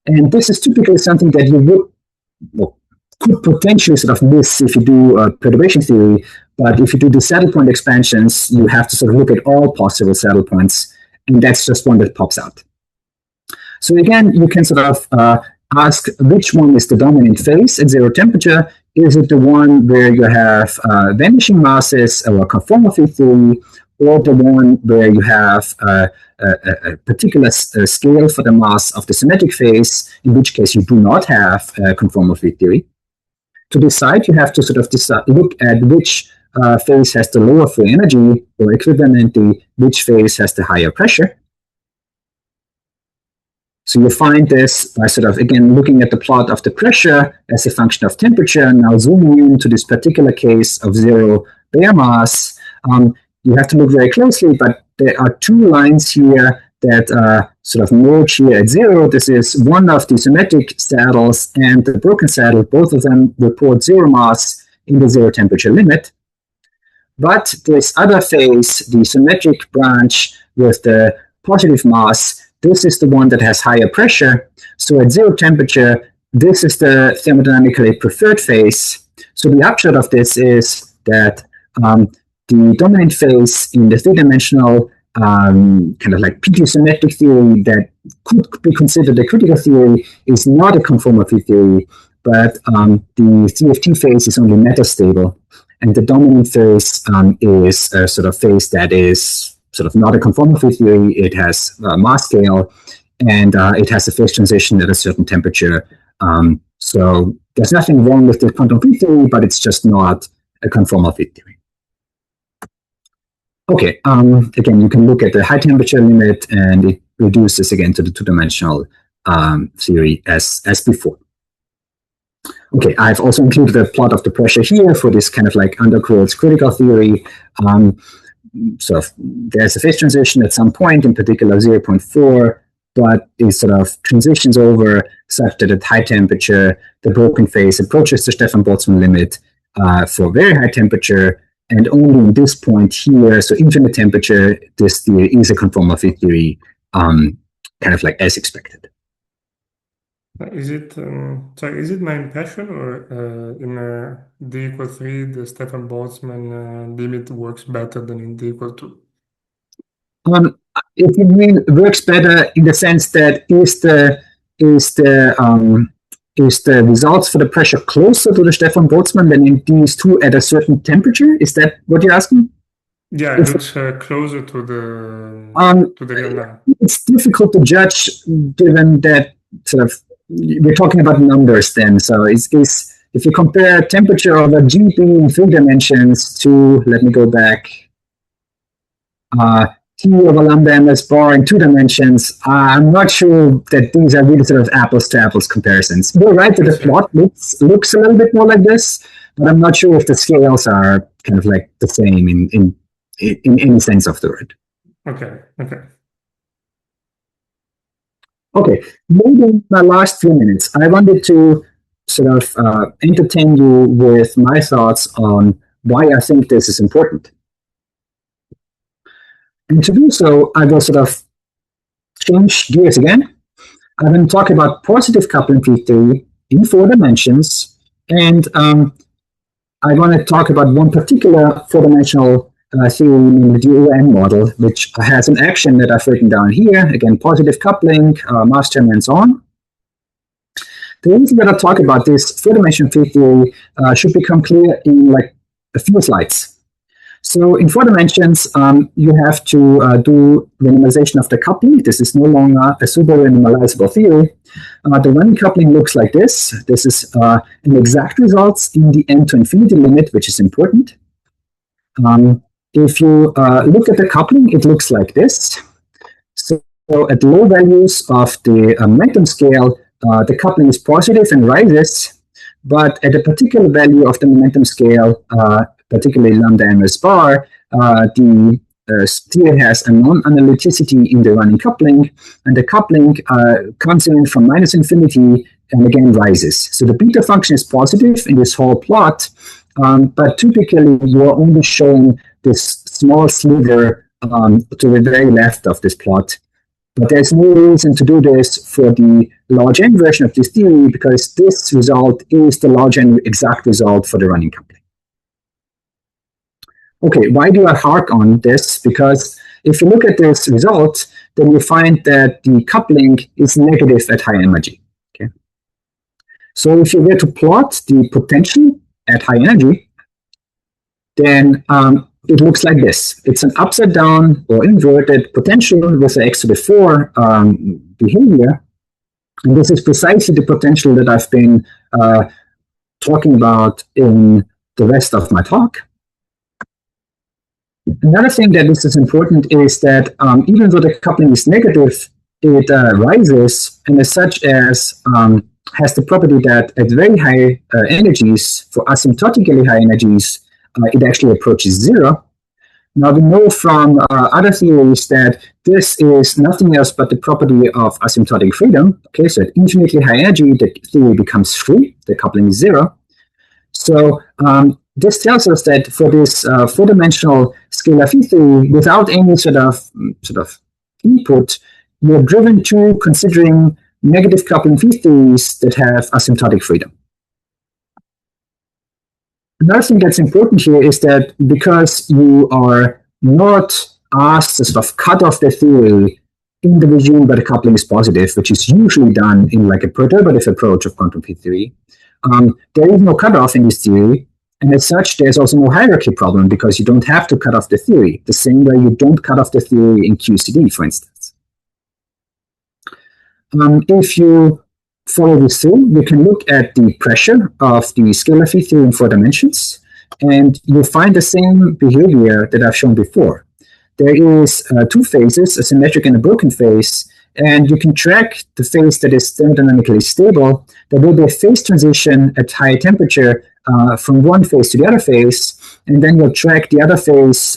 And this is typically something that you could potentially sort of miss if you do perturbation theory, but if you do the saddle point expansions, you have to sort of look at all possible saddle points, and that's just one that pops out. So again, you can sort of ask which one is the dominant phase at 0 temperature. Is it the one where you have vanishing masses or conformal theory, or the one where you have a particular scale for the mass of the symmetric phase, in which case you do not have conformal field theory? To decide, you have to sort of look at which phase has the lower free energy, or equivalently, which phase has the higher pressure. So you find this by sort of, again, looking at the plot of the pressure as a function of temperature, now zooming into this particular case of 0 bare mass. You have to look very closely, but there are 2 lines here that sort of merge here at 0. This is one of the symmetric saddles and the broken saddle. Both of them report 0 mass in the 0 temperature limit. But this other phase, the symmetric branch with the positive mass, this is the one that has higher pressure. So at 0 temperature, this is the thermodynamically preferred phase. So the upshot of this is that the dominant phase in the 3-dimensional kind of like PT symmetric theory that could be considered a critical theory is not a conformal field theory, but the CFT phase is only metastable, and the dominant phase is a sort of phase that is sort of not a conformal field theory. It has mass scale, and it has a phase transition at a certain temperature. So there's nothing wrong with the quantum field theory, but it's just not a conformal field theory. Okay, again, you can look at the high temperature limit, and it reduces again to the 2-dimensional theory as before. Okay, I've also included a plot of the pressure here for this kind of like underquotes critical theory. So there's a phase transition at some point, in particular 0.4, but it sort of transitions over such that at high temperature, the broken phase approaches the Stefan Boltzmann limit for very high temperature. And only in this point here, so infinite temperature, this theory is a conformal field theory, kind of like as expected. Is it sorry? Is it my impression, or in d equal 3, the Stefan Boltzmann limit works better than in d equal 2? If you mean works better in the sense that is the results for the pressure closer to the Stefan Boltzmann than in these 2 at a certain temperature? Is that what you're asking? Yeah, it looks closer to the real line. It's difficult to judge, given that sort of we're talking about numbers then. So it's if you compare temperature of a GB in 3 dimensions to, let me go back, T over lambda ms bar in 2 dimensions, I'm not sure that these are really sort of apples to apples comparisons. You're right that the plot looks a little bit more like this, but I'm not sure if the scales are kind of like the same in any sense of the word. Okay. Okay, maybe in my last few minutes, I wanted to sort of entertain you with my thoughts on why I think this is important. And to do so, I will sort of change gears again. I'm going to talk about positive coupling field theory in 4 dimensions, and I want to talk about one particular 4-dimensional theory, namely the ON model, which has an action that I've written down here. Again, positive coupling, mass term, and so on. The reason that I talk about this 4-dimensional field theory should become clear in like a few slides. So in 4 dimensions, you have to do minimization of the coupling. This is no longer a super minimalizable theory. The running coupling looks like this. This is an exact result in the n to infinity limit, which is important. If you look at the coupling, it looks like this. So at low values of the momentum scale, the coupling is positive and rises, but at a particular value of the momentum scale, particularly lambda ms bar, the theory has a non-analyticity in the running coupling, and the coupling comes in from minus infinity and again rises. So the beta function is positive in this whole plot, but typically you are only showing this small sliver to the very left of this plot. But there's no reason to do this for the large n version of this theory, because this result is the large n exact result for the running coupling. Okay, why do I hark on this? Because if you look at this result, then you find that the coupling is negative at high energy. Okay, so if you were to plot the potential at high energy, then it looks like this. It's an upside down or inverted potential with the x to the 4 behavior. And this is precisely the potential that I've been talking about in the rest of my talk. Another thing that is important is that even though the coupling is negative, it rises, and as such as has the property that at very high energies, for asymptotically high energies, it actually approaches 0. Now we know from other theories that this is nothing else but the property of asymptotic freedom. Okay, so at infinitely high energy, the theory becomes free, the coupling is 0. So this tells us that for this 4-dimensional scalar field theory, without any sort of input, you're driven to considering negative coupling field theories that have asymptotic freedom. Another thing that's important here is that because you are not asked to sort of cut off the theory in the regime where the coupling is positive, which is usually done in like a perturbative approach of quantum field theory, there is no cutoff in this theory, and as such, there's also no hierarchy problem because you don't have to cut off the theory, the same way you don't cut off the theory in QCD, for instance. If you follow this through, you can look at the pressure of the scalar field theory in 4 dimensions, and you'll find the same behavior that I've shown before. There is 2 phases, a symmetric and a broken phase, and you can track the phase that is thermodynamically stable. There will be a phase transition at high temperature from one phase to the other phase, and then you'll track the other phase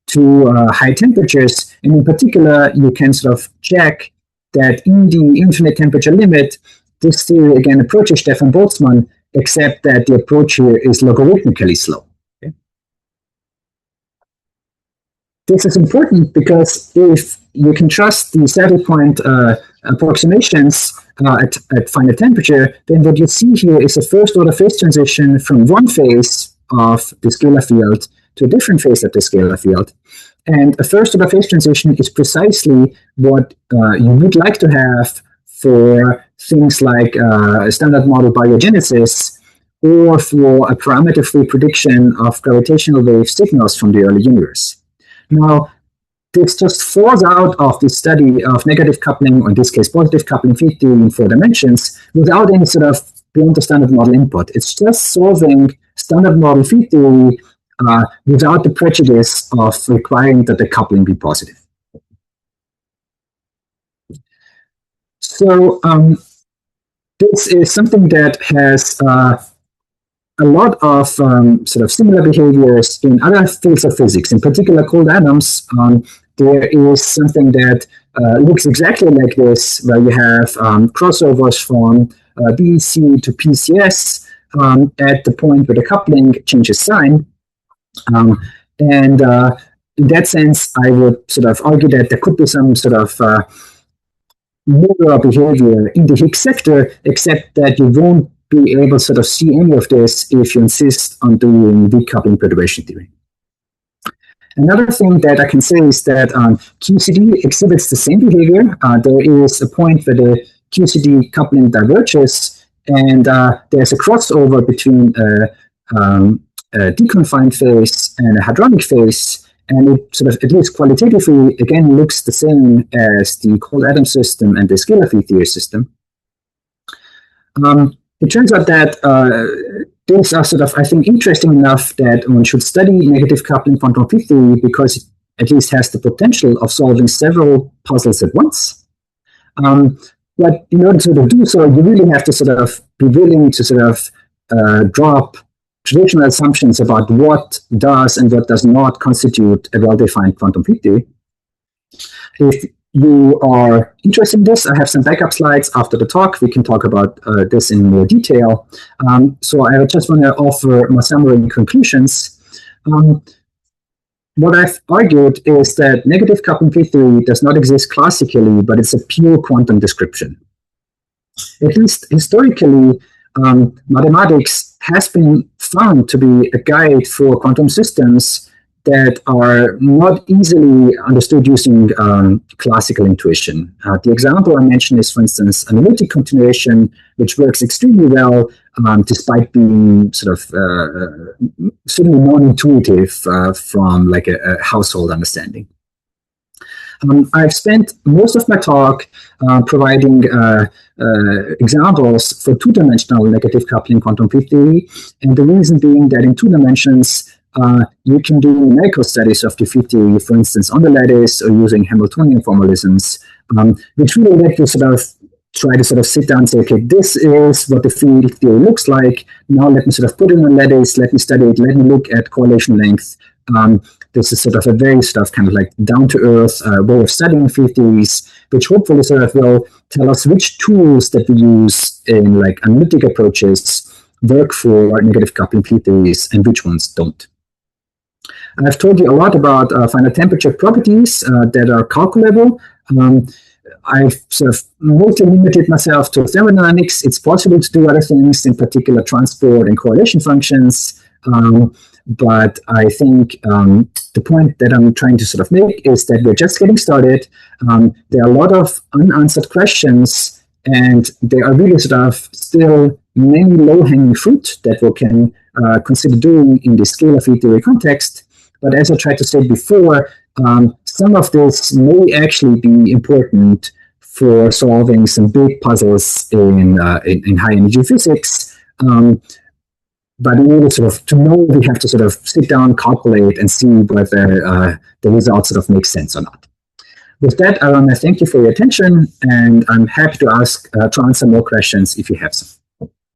to high temperatures, and in particular, you can sort of check that in the infinite temperature limit, this theory again approaches Stefan Boltzmann, except that the approach here is logarithmically slow. Okay? This is important because if you can trust the saddle point approximations at finite temperature, then what you see here is a first order phase transition from one phase of the scalar field to a different phase of the scalar field. And a first order phase transition is precisely what you would like to have for things like standard model baryogenesis, or for a parameter-free prediction of gravitational wave signals from the early universe. Now, this just falls out of the study of negative coupling, or in this case positive coupling field theory in 4 dimensions, without any sort of beyond the standard model input. It's just solving standard model field theory without the prejudice of requiring that the coupling be positive. So this is something that has a lot of sort of similar behaviors in other fields of physics, in particular cold atoms. There is something that looks exactly like this, where you have crossovers from BEC to PCS at the point where the coupling changes sign. And in that sense, I would sort of argue that there could be some sort of mirror behavior in the Higgs sector, except that you won't be able to sort of see any of this if you insist on doing weak coupling perturbation theory. Another thing that I can say is that QCD exhibits the same behavior. There is a point where the QCD coupling diverges, and there's a crossover between a deconfined phase and a hadronic phase, and it sort of, at least qualitatively, again looks the same as the cold atom system and the scalar field theory system. It turns out that these are sort of, I think, interesting enough that one should study negative coupling quantum field theory because it at least has the potential of solving several puzzles at once. But in order to do so, you really have to sort of be willing to sort of drop traditional assumptions about what does and what does not constitute a well-defined quantum field theory. If you are interested in this, I have some backup slides after the talk. We can talk about this in more detail. So I just want to offer my summary conclusions. What I've argued is that negative coupling field theory does not exist classically, but it's a pure quantum description. At least historically, mathematics has been found to be a guide for quantum systems that are not easily understood using classical intuition. The example I mentioned is, for instance, analytic continuation, which works extremely well despite being sort of certainly non-intuitive from like a household understanding. I've spent most of my talk providing examples for two-dimensional negative coupling quantum field theory, and the reason being that in 2 dimensions, you can do numerical studies of the field theory, for instance, on the lattice or using Hamiltonian formalisms, which really let you sort of try to sort of sit down and say, okay, this is what the field theory looks like. Now let me sort of put it on lattice, let me study it, let me look at correlation length. This is sort of a very sort of kind of like down-to-earth way of studying field theories, which hopefully sort of will tell us which tools that we use in like analytic approaches work for negative coupling field theories and which ones don't. I've told you a lot about finite temperature properties that are calculable. I've sort of mostly limited myself to thermodynamics. It's possible to do other things, in particular transport and correlation functions. But I think the point that I'm trying to sort of make is that we're just getting started. There are a lot of unanswered questions, and there are really sort of still many low-hanging fruit that we can consider doing in the scalar field theory context. But as I tried to say before, some of this may actually be important for solving some big puzzles in high-energy physics. But in order sort of to know, we have to sort of sit down, calculate, and see whether the results sort of make sense or not. With that, I want to thank you for your attention, and I'm happy to answer more questions if you have some.